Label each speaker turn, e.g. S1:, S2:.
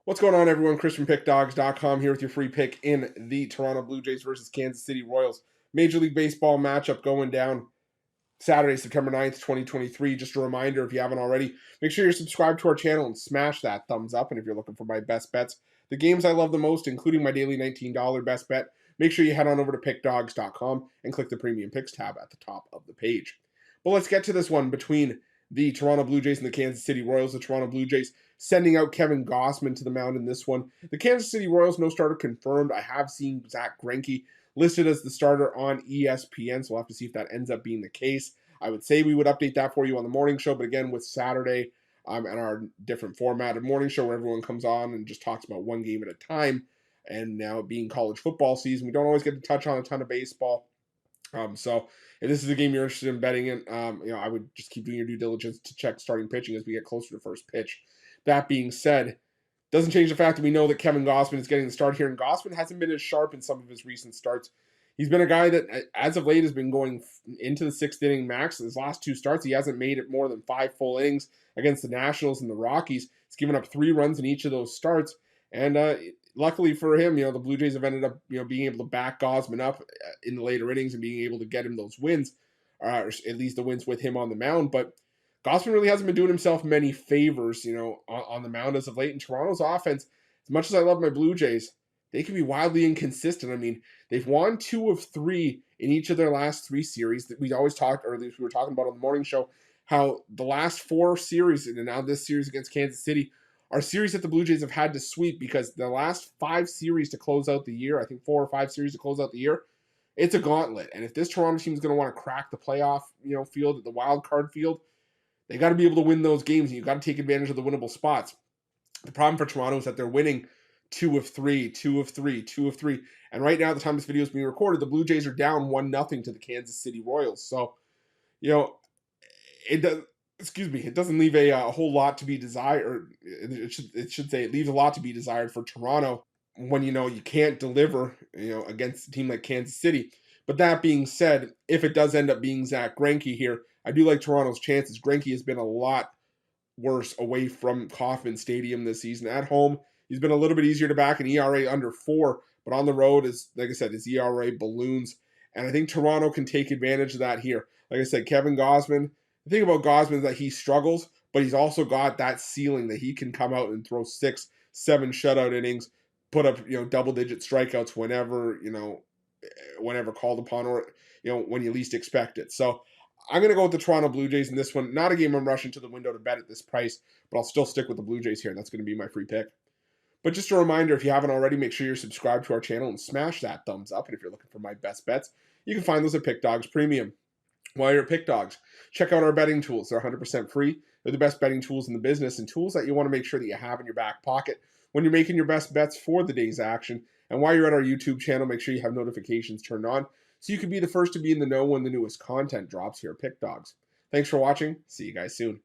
S1: What's going on, everyone? Chris from Pickdawgz.com here with your free pick in the Toronto Blue Jays versus Kansas City Royals Major League Baseball matchup going down Saturday, September 9th, 2023. Just a reminder, if you haven't already, make sure you're subscribed to our channel and smash that thumbs up. And if you're looking for my best bets, the games I love the most, including my daily $19 best bet, make sure you head on over to Pickdawgz.com and click the Premium Picks tab at the top of the page. But let's get to this one between the Toronto Blue Jays and the Kansas City Royals. The Toronto Blue Jays sending out Kevin Gausman to the mound in this one. The Kansas City Royals, no starter confirmed. I have seen Zack Greinke listed as the starter on ESPN, so we'll have to see if that ends up being the case. I would say we would update that for you on the morning show, but again, with Saturday and our different formatted morning show where everyone comes on and just talks about one game at a time, and now being college football season, we don't always get to touch on a ton of baseball. So if this is a game you're interested in betting in, I would just keep doing your due diligence to check starting pitching as we get closer to first pitch. That being said, doesn't change the fact that we know that Kevin Gausman is getting the start here, and Gausman hasn't been as sharp in some of his recent starts. He's been a guy that, as of late, has been going into the sixth inning max. His last two starts, he hasn't made it more than 5 full innings against the Nationals and the Rockies. He's given up 3 runs in each of those starts, and luckily for him, the Blue Jays have ended up, being able to back Gausman up in the later innings and being able to get him those wins, or at least the wins with him on the mound. But Gausman really hasn't been doing himself many favors, on the mound as of late. In Toronto's offense, as much as I love my Blue Jays, they can be wildly inconsistent. I mean, they've won 2 of 3 in each of their last 3 series. That we always talked, or at least we were talking about on the morning show, how the last 4 series, and now this series against Kansas City, are series that the Blue Jays have had to sweep because the last 5 series to close out the year, I think 4 or 5 series to close out the year, it's a gauntlet. And if this Toronto team is going to want to crack the playoff, field, the wild card field, they got to be able to win those games, and you got to take advantage of the winnable spots. The problem for Toronto is that they're winning 2 of 3, 2 of 3, 2 of 3. And right now, at the time this video is being recorded, the Blue Jays are down 1-0 to the Kansas City Royals. So, it doesn't leave a whole lot to be desired. Or it should say it leaves a lot to be desired for Toronto when you can't deliver against a team like Kansas City. But that being said, if it does end up being Zack Greinke here, I do like Toronto's chances. Greinke has been a lot worse away from Kauffman Stadium this season. At home, he's been a little bit easier to back, an ERA under 4, but on the road, like I said, his ERA balloons. And I think Toronto can take advantage of that here. Like I said, Kevin Gausman, the thing about Gausman is that he struggles, but he's also got that ceiling that he can come out and throw 6, 7 shutout innings, put up double-digit strikeouts whenever called upon, or when you least expect it. So I'm going to go with the Toronto Blue Jays in this one. Not a game I'm rushing to the window to bet at this price, but I'll still stick with the Blue Jays here, and that's going to be my free pick. But just a reminder, if you haven't already, make sure you're subscribed to our channel and smash that thumbs up. And if you're looking for my best bets, you can find those at Pick Dawgz Premium. While you're at Pick Dawgz, check out our betting tools. They're 100% free. They're the best betting tools in the business, and tools that you want to make sure that you have in your back pocket when you're making your best bets for the day's action. And while you're at our YouTube channel, make sure you have notifications turned on so you can be the first to be in the know when the newest content drops here at Pick Dawgz. Thanks for watching. See you guys soon.